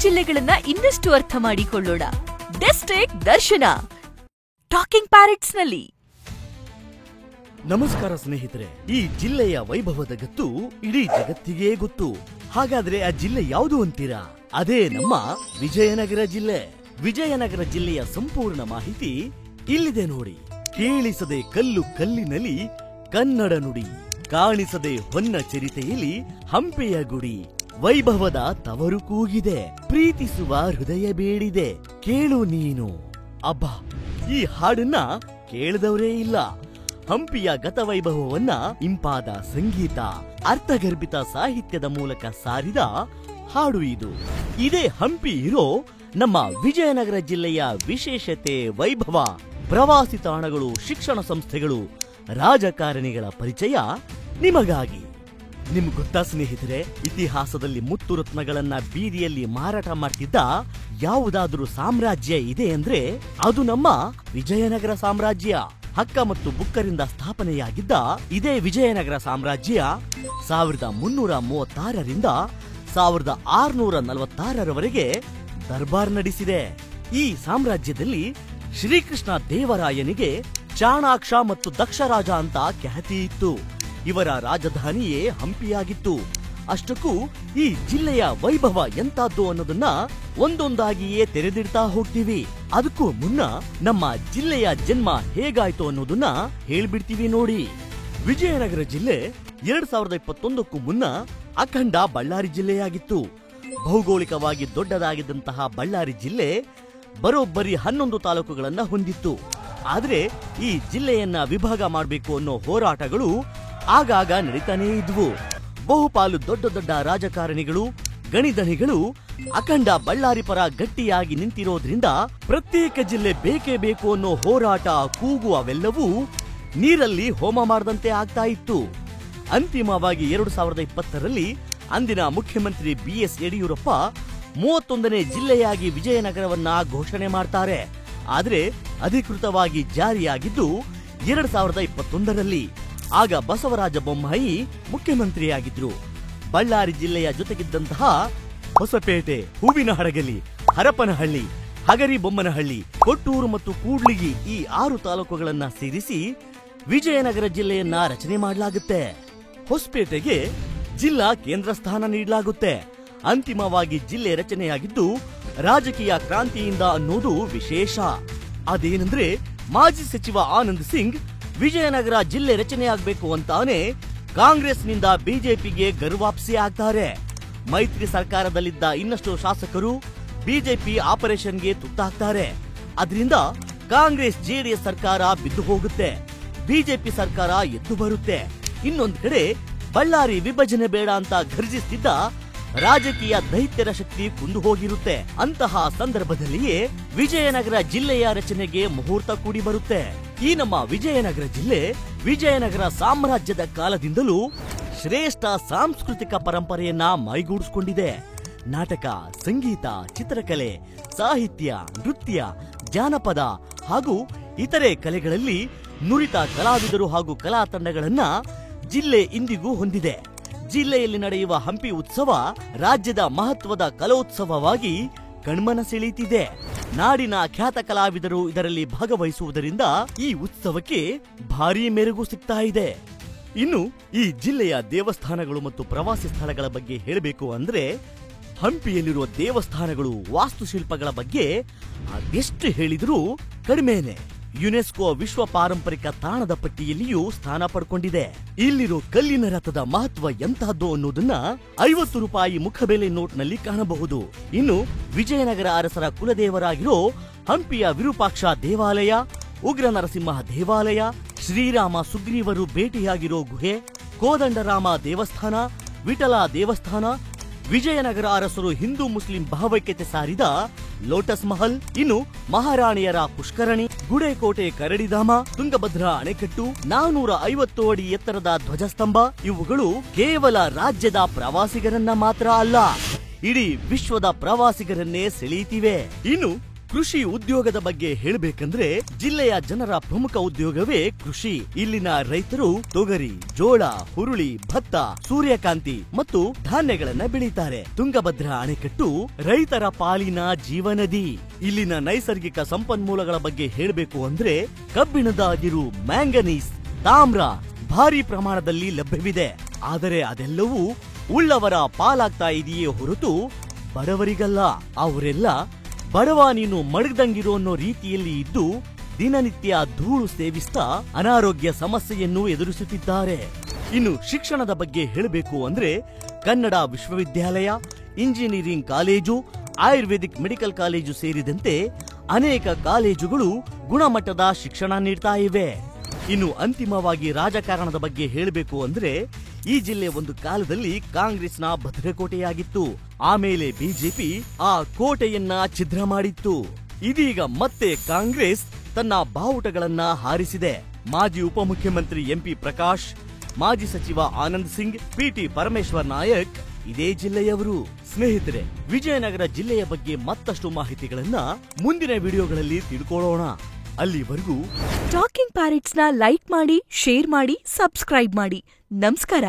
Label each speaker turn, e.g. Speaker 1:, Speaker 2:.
Speaker 1: ಜಿಲ್ಲೆಗಳನ್ನ ಇನ್ನಷ್ಟು ಅರ್ಥ ಮಾಡಿಕೊಳ್ಳೋಣ. ಡಿಸ್ಟ್ರಿಕ್ಟ್ ದರ್ಶನ ಟಾಕಿಂಗ್ ಪ್ಯಾರೆಟ್ಸ್ ನಲ್ಲಿ.
Speaker 2: ನಮಸ್ಕಾರ ಸ್ನೇಹಿತರೆ, ಈ ಜಿಲ್ಲೆಯ ವೈಭವದ ಗತ್ತು ಇಡೀ ಜಗತ್ತಿಗೆ ಗೊತ್ತು. ಹಾಗಾದ್ರೆ ಆ ಜಿಲ್ಲೆ ಯಾವುದು ಅಂತೀರಾ? ಅದೇ ನಮ್ಮ ವಿಜಯನಗರ ಜಿಲ್ಲೆ. ವಿಜಯನಗರ ಜಿಲ್ಲೆಯ ಸಂಪೂರ್ಣ ಮಾಹಿತಿ ಇಲ್ಲಿದೆ ನೋಡಿ. ಕೇಳಿಸದೆ ಕಲ್ಲು ಕಲ್ಲಿನಲ್ಲಿ ಕನ್ನಡ ನುಡಿ, ಕಾಣಿಸದೆ ಹೊನ್ನ ಚರಿತೆಯಲ್ಲಿ ಹಂಪೆಯ ಗುಡಿ, ವೈಭವದ ತವರು ಕೂಗಿದೆ, ಪ್ರೀತಿಸುವ ಹೃದಯ ಬೇಡಿದೆ, ಕೇಳು ನೀನು. ಅಬ್ಬಾ, ಈ ಹಾಡನ್ನ ಕೇಳದವರೇ ಇಲ್ಲ. ಹಂಪಿಯ ಗತವೈಭವವನ್ನ ಇಂಪಾದ ಸಂಗೀತ, ಅರ್ಥಗರ್ಭಿತ ಸಾಹಿತ್ಯದ ಮೂಲಕ ಸಾರಿದ ಹಾಡು ಇದು. ಇದೇ ಹಂಪಿ ಇರೋ ನಮ್ಮ ವಿಜಯನಗರ ಜಿಲ್ಲೆಯ ವಿಶೇಷತೆ, ವೈಭವ. ಪ್ರವಾಸಿ ತಾಣಗಳು, ಶಿಕ್ಷಣ ಸಂಸ್ಥೆಗಳು, ರಾಜಕಾರಣಿಗಳ ಪರಿಚಯ ನಿಮಗಾಗಿ. ನಿಮ್ಗೆ ಗೊತ್ತಾ ಸ್ನೇಹಿತರೆ, ಇತಿಹಾಸದಲ್ಲಿ ಮುತ್ತು ರತ್ನಗಳನ್ನ ಬೀದಿಯಲ್ಲಿ ಮಾರಾಟ ಮಾಡ್ತಿದ್ದ ಯಾವುದಾದ್ರೂ ಸಾಮ್ರಾಜ್ಯ ಇದೆ ಅಂದ್ರೆ ಅದು ನಮ್ಮ ವಿಜಯನಗರ ಸಾಮ್ರಾಜ್ಯ. ಹಕ್ಕ ಮತ್ತು ಬುಕ್ಕರಿಂದ ಸ್ಥಾಪನೆಯಾಗಿದ್ದ ಇದೇ ವಿಜಯನಗರ ಸಾಮ್ರಾಜ್ಯ 1336ರಿಂದ 1646ರವರೆಗೆ ದರ್ಬಾರ್ ನಡೆಸಿದೆ. ಈ ಸಾಮ್ರಾಜ್ಯದಲ್ಲಿ ಶ್ರೀಕೃಷ್ಣ ದೇವರಾಯನಿಗೆ ಚಾಣಾಕ್ಷ ಮತ್ತು ದಕ್ಷರಾಜ ಅಂತ ಖ್ಯಾತಿ ಇತ್ತು. ಇವರ ರಾಜಧಾನಿಯೇ ಹಂಪಿಯಾಗಿತ್ತು. ಅಷ್ಟಕ್ಕೂ ಈ ಜಿಲ್ಲೆಯ ವೈಭವ ಎಂತದ್ದು ಅನ್ನೋದನ್ನ ಒಂದೊಂದಾಗಿಯೇ ತೆರೆದಿಡ್ತಾ ಹೋಗ್ತೀವಿ. ಅದಕ್ಕೂ ಮುನ್ನ ನಮ್ಮ ಜಿಲ್ಲೆಯ ಜನ್ಮ ಹೇಗಾಯ್ತು ಅನ್ನೋದನ್ನ ಹೇಳ್ಬಿಡ್ತೀವಿ ನೋಡಿ. ವಿಜಯನಗರ ಜಿಲ್ಲೆ 2021ಕ್ಕೂ ಮುನ್ನ ಅಖಂಡ ಬಳ್ಳಾರಿ ಜಿಲ್ಲೆಯಾಗಿತ್ತು. ಭೌಗೋಳಿಕವಾಗಿ ದೊಡ್ಡದಾಗಿದ್ದಂತಹ ಬಳ್ಳಾರಿ ಜಿಲ್ಲೆ ಬರೋಬ್ಬರಿ 11 ತಾಲೂಕುಗಳನ್ನ ಹೊಂದಿತ್ತು. ಆದ್ರೆ ಈ ಜಿಲ್ಲೆಯನ್ನ ವಿಭಾಗ ಮಾಡಬೇಕು ಅನ್ನೋ ಹೋರಾಟಗಳು ಆಗಾಗ ನಡೀತಾನೇ ಇದ್ವು. ಬಹುಪಾಲು ದೊಡ್ಡ ದೊಡ್ಡ ರಾಜಕಾರಣಿಗಳು, ಗಣಿಧಣಿಗಳು ಅಖಂಡ ಬಳ್ಳಾರಿ ಪರ ಗಟ್ಟಿಯಾಗಿ ನಿಂತಿರೋದ್ರಿಂದ ಪ್ರತ್ಯೇಕ ಜಿಲ್ಲೆ ಬೇಕೇ ಬೇಕು ಅನ್ನೋ ಹೋರಾಟ, ಕೂಗು ಅವೆಲ್ಲವೂ ನೀರಲ್ಲಿ ಹೋಮ ಮಾಡದಂತೆ ಆಗ್ತಾ ಇತ್ತು. ಅಂತಿಮವಾಗಿ 2020ರಲ್ಲಿ ಅಂದಿನ ಮುಖ್ಯಮಂತ್ರಿ BS ಯಡಿಯೂರಪ್ಪ 31ನೇ ಜಿಲ್ಲೆಯಾಗಿ ವಿಜಯನಗರವನ್ನ ಘೋಷಣೆ ಮಾಡ್ತಾರೆ. ಆದ್ರೆ ಅಧಿಕೃತವಾಗಿ ಜಾರಿಯಾಗಿದ್ದು 2021ರಲ್ಲಿ. ಆಗ ಬಸವರಾಜ ಬೊಮ್ಮಾಯಿ ಮುಖ್ಯಮಂತ್ರಿಯಾಗಿದ್ರು. ಬಳ್ಳಾರಿ ಜಿಲ್ಲೆಯ ಜೊತೆಗಿದ್ದಂತಹ ಹೊಸಪೇಟೆ, ಹೂವಿನಹಡಗಲಿ, ಹರಪನಹಳ್ಳಿ, ಹಗರಿಬೊಮ್ಮನಹಳ್ಳಿ, ಕೊಟ್ಟೂರು ಮತ್ತು ಕೂಡ್ಲಿಗಿ ಈ 6 ತಾಲೂಕುಗಳನ್ನ ಸೇರಿಸಿ ವಿಜಯನಗರ ಜಿಲ್ಲೆಯನ್ನ ರಚನೆ ಮಾಡಲಾಗುತ್ತೆ. ಹೊಸಪೇಟೆಗೆ ಜಿಲ್ಲಾ ಕೇಂದ್ರ ಸ್ಥಾನ ನೀಡಲಾಗುತ್ತೆ. ಅಂತಿಮವಾಗಿ ಜಿಲ್ಲೆ ರಚನೆಯಾಗಿದ್ದು ರಾಜಕೀಯ ಕ್ರಾಂತಿಯಿಂದ ಅನ್ನೋದು ವಿಶೇಷ. ಅದೇನೆಂದ್ರೆ ಮಾಜಿ ಸಚಿವ ಆನಂದ್ ಸಿಂಗ್ ವಿಜಯನಗರ ಜಿಲ್ಲೆ ರಚನೆಯಾಗಬೇಕು ಅಂತಾನೆ ಕಾಂಗ್ರೆಸ್ನಿಂದ ಬಿಜೆಪಿಗೆ ಗರ್ವಾಪ್ಸಿ ಆಗ್ತಾರೆ. ಮೈತ್ರಿ ಸರ್ಕಾರದಲ್ಲಿದ್ದ ಇನ್ನಷ್ಟು ಶಾಸಕರು ಬಿಜೆಪಿ ಆಪರೇಷನ್ಗೆ ತುತ್ತಾಗ್ತಾರೆ. ಅದರಿಂದ ಕಾಂಗ್ರೆಸ್ ಜೆಡಿಎಸ್ ಸರ್ಕಾರ ಬಿದ್ದು ಹೋಗುತ್ತೆ, ಬಿಜೆಪಿ ಸರ್ಕಾರ ಎದ್ದು ಬರುತ್ತೆ. ಇನ್ನೊಂದು ಕಡೆ ಬಳ್ಳಾರಿ ವಿಭಜನೆ ಬೇಡ ಅಂತ ಘರ್ಜಿಸ್ತಿದ್ದ ರಾಜಕೀಯ ದೈತ್ಯರ ಶಕ್ತಿ ಕುಂದು ಹೋಗಿರುತ್ತೆ. ಅಂತಹ ಸಂದರ್ಭದಲ್ಲಿಯೇ ವಿಜಯನಗರ ಜಿಲ್ಲೆಯ ರಚನೆಗೆ ಮುಹೂರ್ತ ಕೂಡಿ ಬರುತ್ತೆ. ಈ ನಮ್ಮ ವಿಜಯನಗರ ಜಿಲ್ಲೆ ವಿಜಯನಗರ ಸಾಮ್ರಾಜ್ಯದ ಕಾಲದಿಂದಲೂ ಶ್ರೇಷ್ಠ ಸಾಂಸ್ಕೃತಿಕ ಪರಂಪರೆಯನ್ನ ಮೈಗೂಡಿಸಿಕೊಂಡಿದೆ. ನಾಟಕ, ಸಂಗೀತ, ಚಿತ್ರಕಲೆ, ಸಾಹಿತ್ಯ, ನೃತ್ಯ, ಜಾನಪದ ಹಾಗೂ ಇತರೆ ಕಲೆಗಳಲ್ಲಿ ನುರಿತ ಕಲಾವಿದರು ಹಾಗೂ ಕಲಾ ತಂಡಗಳನ್ನ ಜಿಲ್ಲೆ ಇಂದಿಗೂ ಹೊಂದಿದೆ. ಜಿಲ್ಲೆಯಲ್ಲಿ ನಡೆಯುವ ಹಂಪಿ ಉತ್ಸವ ರಾಜ್ಯದ ಮಹತ್ವದ ಕಲೋತ್ಸವವಾಗಿ ಕಣ್ಮನ ಸೆಳೀತಿದೆ. ನಾಡಿನ ಖ್ಯಾತ ಕಲಾವಿದರು ಇದರಲ್ಲಿ ಭಾಗವಹಿಸುವುದರಿಂದ ಈ ಉತ್ಸವಕ್ಕೆ ಭಾರೀ ಮೆರುಗು ಸಿಗ್ತಾ ಇದೆ. ಇನ್ನು ಈ ಜಿಲ್ಲೆಯ ದೇವಸ್ಥಾನಗಳು ಮತ್ತು ಪ್ರವಾಸಿ ಸ್ಥಳಗಳ ಬಗ್ಗೆ ಹೇಳಬೇಕು ಅಂದ್ರೆ ಹಂಪಿಯಲ್ಲಿರುವ ದೇವಸ್ಥಾನಗಳು, ವಾಸ್ತುಶಿಲ್ಪಗಳ ಬಗ್ಗೆ ಅದೆಷ್ಟು ಹೇಳಿದ್ರೂ ಕಡಿಮೆನೆ. ಯುನೆಸ್ಕೋ ವಿಶ್ವ ಪಾರಂಪರಿಕ ತಾಣದ ಪಟ್ಟಿಯಲ್ಲಿಯೂ ಸ್ಥಾನ ಪಡ್ಕೊಂಡಿದೆ. ಇಲ್ಲಿರೋ ಕಲ್ಲಿನ ರಥದ ಮಹತ್ವ ಎಂತಹದ್ದು ಅನ್ನೋದನ್ನ 50 ರೂಪಾಯಿ ಮುಖಬೆಲೆ ನೋಟ್ನಲ್ಲಿ ಕಾಣಬಹುದು. ಇನ್ನು ವಿಜಯನಗರ ಅರಸರ ಕುಲದೇವರಾಗಿರೋ ಹಂಪಿಯ ವಿರೂಪಾಕ್ಷ ದೇವಾಲಯ, ಉಗ್ರ ನರಸಿಂಹ ದೇವಾಲಯ, ಶ್ರೀರಾಮ ಸುಗ್ರೀವರು ಭೇಟಿಯಾಗಿರೋ ಗುಹೆ, ಕೋದಂಡರಾಮ ದೇವಸ್ಥಾನ, ವಿಠಲ ದೇವಸ್ಥಾನ, ವಿಜಯನಗರ ಅರಸರು ಹಿಂದೂ ಮುಸ್ಲಿಂ ಭಾವೈಕ್ಯತೆ ಸಾರಿದ ಲೋಟಸ್ ಮಹಲ್, ಇನ್ನು ಮಹಾರಾಣಿಯರ ಪುಷ್ಕರಣಿ, ಗುಡೇಕೋಟೆ ಕರಡಿಧಾಮ, ತುಂಗಭದ್ರಾ ಅಣೆಕಟ್ಟು, 450 ಅಡಿ ಎತ್ತರದ ಧ್ವಜಸ್ತಂಭ ಇವುಗಳು ಕೇವಲ ರಾಜ್ಯದ ಪ್ರವಾಸಿಗರನ್ನ ಮಾತ್ರ ಅಲ್ಲ, ಇಡೀ ವಿಶ್ವದ ಪ್ರವಾಸಿಗರನ್ನೇ ಸೆಳೆಯುತ್ತಿವೆ. ಇನ್ನು ಕೃಷಿ ಉದ್ಯೋಗದ ಬಗ್ಗೆ ಹೇಳಬೇಕಂದ್ರೆ ಜಿಲ್ಲೆಯ ಜನರ ಪ್ರಮುಖ ಉದ್ಯೋಗವೇ ಕೃಷಿ. ಇಲ್ಲಿನ ರೈತರು ತೊಗರಿ, ಜೋಳ, ಹುರುಳಿ, ಭತ್ತ, ಸೂರ್ಯಕಾಂತಿ ಮತ್ತು ಧಾನ್ಯಗಳನ್ನ ಬೆಳೀತಾರೆ. ತುಂಗಭದ್ರಾ ಅಣೆಕಟ್ಟು ರೈತರ ಪಾಲಿನ ಜೀವನದಿ. ಇಲ್ಲಿನ ನೈಸರ್ಗಿಕ ಸಂಪನ್ಮೂಲಗಳ ಬಗ್ಗೆ ಹೇಳಬೇಕು ಅಂದ್ರೆ ಕಬ್ಬಿಣದ ಅದಿರು, ಮ್ಯಾಂಗನೀಸ್, ತಾಮ್ರ ಭಾರಿ ಪ್ರಮಾಣದಲ್ಲಿ ಲಭ್ಯವಿದೆ. ಆದರೆ ಅದೆಲ್ಲವೂ ಉಳ್ಳವರ ಪಾಲಾಗ್ತಾ ಇದೆಯೇ ಹೊರತು ಬಡವರಿಗಲ್ಲ. ಅವರೆಲ್ಲ ಬಡವ ನೀನು ಮಡಗ್ದಂಗಿರೋ ಅನ್ನೋ ರೀತಿಯಲ್ಲಿ ಇದ್ದು ದಿನನಿತ್ಯ ಧೂಳು ಸೇವಿಸ್ತಾ ಅನಾರೋಗ್ಯ ಸಮಸ್ಯೆಯನ್ನು ಎದುರಿಸುತ್ತಿದ್ದಾರೆ. ಇನ್ನು ಶಿಕ್ಷಣದ ಬಗ್ಗೆ ಹೇಳಬೇಕು ಅಂದ್ರೆ ಕನ್ನಡ ವಿಶ್ವವಿದ್ಯಾಲಯ, engineering college, Ayurvedic medical college ಸೇರಿದಂತೆ ಅನೇಕ ಕಾಲೇಜುಗಳು ಗುಣಮಟ್ಟದ ಶಿಕ್ಷಣ ನೀಡ್ತಾ ಇವೆ. ಇನ್ನು ಅಂತಿಮವಾಗಿ ರಾಜಕಾರಣದ ಬಗ್ಗೆ ಹೇಳಬೇಕು ಅಂದ್ರೆ ಈ ಜಿಲ್ಲೆ ಒಂದು ಕಾಲದಲ್ಲಿ ಕಾಂಗ್ರೆಸ್ನ ಭದ್ರಕೋಟೆಯಾಗಿತ್ತು. ಆಮೇಲೆ ಬಿಜೆಪಿ ಆ ಕೋಟೆಯನ್ನ ಛಿದ್ರ ಮಾಡಿತ್ತು. ಇದೀಗ ಮತ್ತೆ ಕಾಂಗ್ರೆಸ್ ತನ್ನ ಬಾವುಟಗಳನ್ನ ಹಾರಿಸಿದೆ. ಮಾಜಿ ಉಪಮುಖ್ಯಮಂತ್ರಿ ಎಂಪಿ ಪ್ರಕಾಶ್, ಮಾಜಿ ಸಚಿವ ಆನಂದ್ ಸಿಂಗ್, ಪಿಟಿ ಪರಮೇಶ್ವರ್ ನಾಯಕ್ ಇದೇ ಜಿಲ್ಲೆಯವರು. ಸ್ನೇಹಿತರೆ, ವಿಜಯನಗರ ಜಿಲ್ಲೆಯ ಬಗ್ಗೆ ಮತ್ತಷ್ಟು ಮಾಹಿತಿಗಳನ್ನ ಮುಂದಿನ ವಿಡಿಯೋಗಳಲ್ಲಿ ತಿಳ್ಕೊಳ್ಳೋಣ. ಅಲ್ಲಿವರೆಗೂ
Speaker 1: ಟಾಕಿಂಗ್ ಪ್ಯಾರೆಟ್ಸ್ನ ಲೈಕ್ ಮಾಡಿ, ಶೇರ್ ಮಾಡಿ, ಸಬ್ಸ್ಕ್ರೈಬ್ ಮಾಡಿ. ನಮಸ್ಕಾರ.